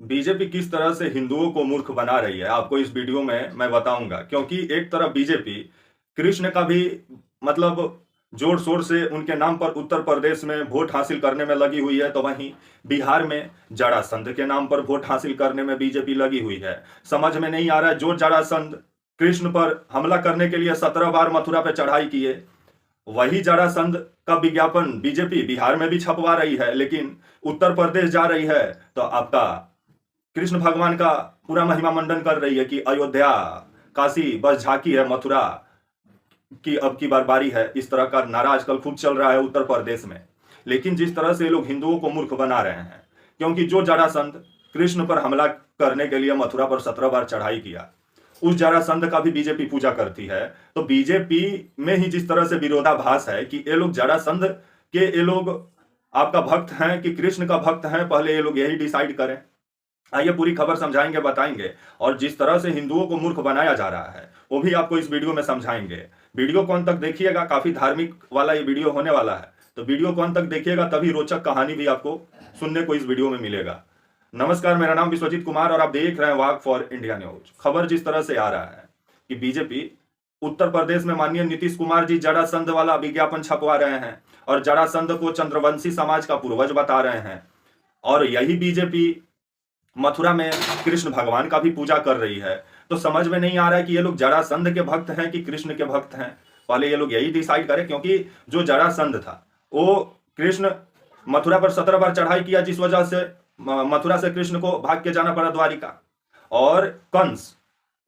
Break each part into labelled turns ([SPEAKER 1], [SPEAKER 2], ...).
[SPEAKER 1] BJP किस तरह से हिंदुओं को मूर्ख बना रही है आपको इस वीडियो में मैं बताऊंगा, क्योंकि एक तरफ बीजेपी कृष्ण का भी मतलब जोर शोर से उनके नाम पर उत्तर प्रदेश में वोट हासिल करने में लगी हुई है, तो वहीं बिहार में जरासंध के नाम पर वोट हासिल करने में बीजेपी लगी हुई है। समझ में नहीं आ रहा है, जो जरासंध कृष्ण पर हमला करने के लिए 17 बार मथुरा पे चढ़ाई किए, वही जरासंध का विज्ञापन बीजेपी बिहार में भी छपवा रही है, लेकिन उत्तर प्रदेश जा रही है तो आपका कृष्ण भगवान का पूरा महिमा मंडन कर रही है कि अयोध्या काशी बस झांकी है, मथुरा की अब की बार बारी है। इस तरह का नारा आजकल खूब चल रहा है उत्तर प्रदेश में। लेकिन जिस तरह से ये लोग हिंदुओं को मूर्ख बना रहे हैं, क्योंकि जो जरासंध कृष्ण पर हमला करने के लिए मथुरा पर 17 बार चढ़ाई किया, उस जरासंध का भी बीजेपी पूजा करती है। तो बीजेपी में ही जिस तरह से विरोधाभास है कि ये लोग जरासंध के ये लोग आपका भक्त हैं कि कृष्ण का भक्त हैं, पहले ये लोग यही डिसाइड करें। आइए पूरी खबर समझाएंगे, बताएंगे, और जिस तरह से हिंदुओं को मूर्ख बनाया जा रहा है वो भी आपको इस वीडियो में समझाएंगे। वीडियो को अंत तक देखिएगा, काफी धार्मिक वाला ये वीडियो होने वाला है, तो वीडियो को अंत तक देखिएगा, तभी रोचक कहानी भी आपको सुनने को इस वीडियो में मिलेगा। नमस्कार, मेरा नाम विश्वजीत कुमार और आप देख रहे हैं वाक फॉर इंडिया न्यूज। खबर जिस तरह से आ रहा है कि बीजेपी उत्तर प्रदेश में माननीय नीतीश कुमार जी जरासंध वाला विज्ञापन छपवा रहे हैं और जरासंध को चंद्रवंशी समाज का पूर्वज बता रहे हैं, और यही बीजेपी मथुरा में कृष्ण भगवान का भी पूजा कर रही है। तो समझ में नहीं आ रहा है कि ये लोग जरासंध के भक्त हैं कि कृष्ण के भक्त हैं। पहले ये लोग यही डिसाइड करें, क्योंकि जो जरासंध था वो कृष्ण मथुरा पर 17 बार चढ़ाई किया, जिस वजह से मथुरा से कृष्ण को भाग के जाना पड़ा द्वारिका। और कंस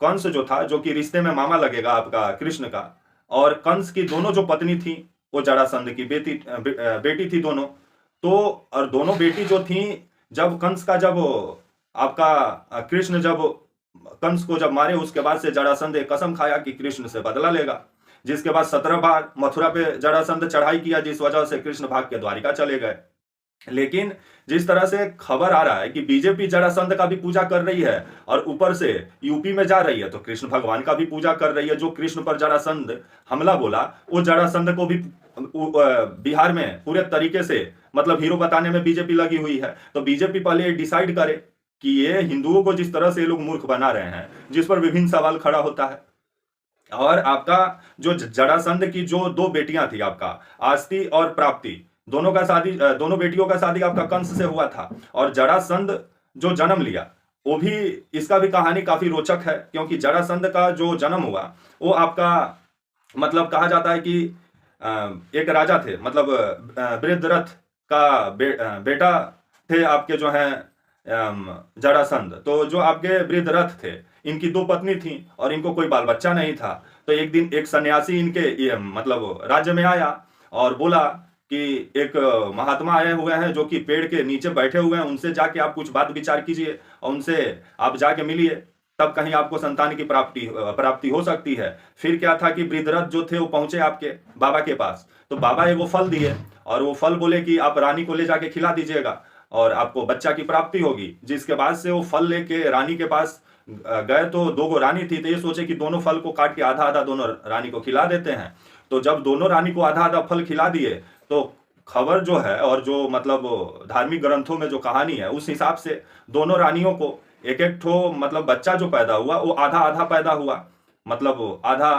[SPEAKER 1] कंस जो था, जो कि रिश्ते में मामा लगेगा आपका कृष्ण का, और कंस की दोनों जो पत्नी थी वो जरासंध की बेटी थी दोनों। तो और दोनों बेटी जो थी, जब कंस का जब आपका कृष्ण जब कंस को जब मारे, उसके बाद से जरासंध एक कसम खाया कि कृष्ण से बदला लेगा, जिसके बाद 17 बार मथुरा पे जरासंध चढ़ाई किया, जिस वजह से कृष्ण भाग के द्वारिका चले गए। लेकिन जिस तरह से खबर आ रहा है कि बीजेपी जरासंध का भी पूजा कर रही है और ऊपर से यूपी में जा रही है तो कृष्ण भगवान का भी पूजा कर रही है। जो कृष्ण पर जरासंध हमला बोला, वो जरासंध को भी बिहार में पूरे तरीके से मतलब हीरो बताने में बीजेपी लगी हुई है। तो बीजेपी पहले डिसाइड करे कि ये हिंदुओं को जिस तरह से ये लोग मूर्ख बना रहे हैं, जिस पर विभिन्न सवाल खड़ा होता है। और आपका जो जरासंध की जो दो बेटियां थी, आपका आस्ती और प्राप्ति, दोनों का शादी, दोनों बेटियों का शादी आपका कंस से हुआ था। और जरासंध जो जन्म लिया, वो भी, इसका भी कहानी काफी रोचक है, क्योंकि जरासंध का जो जन्म हुआ वो आपका मतलब कहा जाता है कि एक राजा थे, मतलब वृद्धरथ का बेटा थे आपके जो हैं जरासंध। तो जो आपके वृद्धरथ थे, इनकी दो पत्नी थी और इनको कोई बाल बच्चा नहीं था। तो एक दिन एक सन्यासी इनके ये मतलब राज्य में आया और बोला कि एक महात्मा आए हुए हैं जो कि पेड़ के नीचे बैठे हुए हैं, उनसे जाके आप कुछ बात विचार कीजिए और उनसे आप जाके मिलिए, तब कहीं आपको संतान की प्राप्ति हो सकती है। फिर क्या था कि वृद्धरथ जो थे वो पहुंचे आपके बाबा के पास, तो बाबा एगो फल दिए और वो फल बोले कि आप रानी को ले जाके खिला दीजिएगा और आपको बच्चा की प्राप्ति होगी। जिसके बाद से वो फल लेके रानी के पास गए, तो दो गो रानी थी, तो ये सोचे कि दोनों फल को काट के आधा आधा दोनों रानी को खिला देते हैं। तो जब दोनों रानी को आधा आधा फल खिला दिए, तो खबर जो है और जो मतलब धार्मिक ग्रंथों में जो कहानी है, उस हिसाब से दोनों रानियों को एक एक ठो मतलब बच्चा जो पैदा हुआ वो आधा आधा पैदा हुआ। मतलब आधा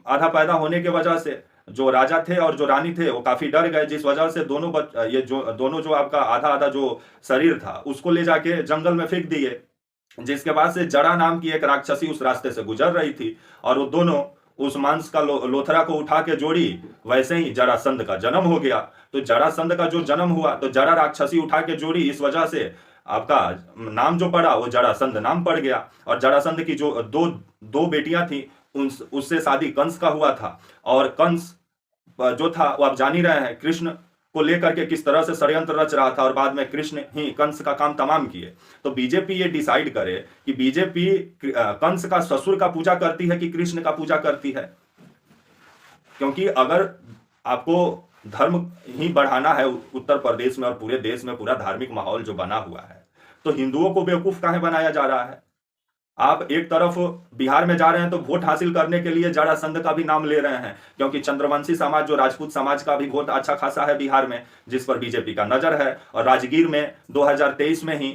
[SPEAKER 1] आधा पैदा होने की वजह से जो राजा थे और जो रानी थे वो काफी डर गए, जिस वजह से ये जो दोनों जो आपका आधा आधा जो शरीर था उसको ले जाके जंगल में फेंक दिए। जिसके बाद से जड़ा नाम की एक राक्षसी उस रास्ते से गुजर रही थी और वो दोनों उस मांस का लोथरा को उठा के जोड़ी, वैसे ही जरासंध का जन्म हो गया। तो जरासंध का जो जन्म हुआ तो जरा राक्षसी उठा के जोड़ी, इस वजह से आपका नाम जो पड़ा वो जरासंध नाम पड़ गया। और जरासंध की जो दो बेटियां थी, उससे शादी कंस का हुआ था। और कंस जो था वो आप जान ही रहे हैं, कृष्ण को लेकर के किस तरह से षड्यंत्र रच रहा था और बाद में कृष्ण ही कंस का काम तमाम किए। तो बीजेपी ये डिसाइड करे कि बीजेपी कंस का ससुर का पूजा करती है कि कृष्ण का पूजा करती है। क्योंकि अगर आपको धर्म ही बढ़ाना है उत्तर प्रदेश में और पूरे देश में पूरा धार्मिक माहौल जो बना हुआ है, तो हिंदुओं को बेवकूफ काहे बनाया जा रहा है। आप एक तरफ बिहार में जा रहे हैं तो वोट हासिल करने के लिए जरासंध का भी नाम ले रहे हैं, क्योंकि चंद्रवंशी समाज जो राजपूत समाज का भी वोट अच्छा खासा है बिहार में, जिस पर बीजेपी का नजर है। और राजगीर में 2023 में ही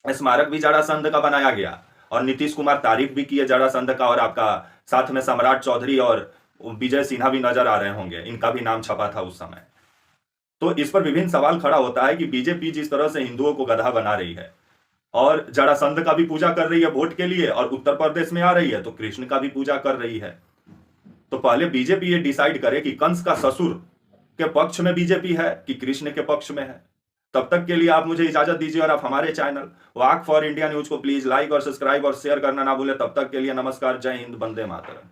[SPEAKER 1] स्मारक भी जरासंध का बनाया गया और नीतीश कुमार तारीफ भी किए जरासंध का, और आपका साथ में सम्राट चौधरी और विजय सिन्हा भी नजर आ रहे होंगे, इनका भी नाम छपा था उस समय। तो इस पर विभिन्न सवाल खड़ा होता है कि बीजेपी जिस तरह से हिंदुओं को गधा बना रही है और जरासंध का भी पूजा कर रही है वोट के लिए, और उत्तर प्रदेश में आ रही है तो कृष्ण का भी पूजा कर रही है। तो पहले बीजेपी ये डिसाइड करे कि कंस का ससुर के पक्ष में बीजेपी है कि कृष्ण के पक्ष में है। तब तक के लिए आप मुझे इजाजत दीजिए और आप हमारे channel walk for India news को प्लीज लाइक और सब्सक्राइब और शेयर करना ना भूलें। तब तक के लिए नमस्कार, जय हिंद, वंदे मातरम।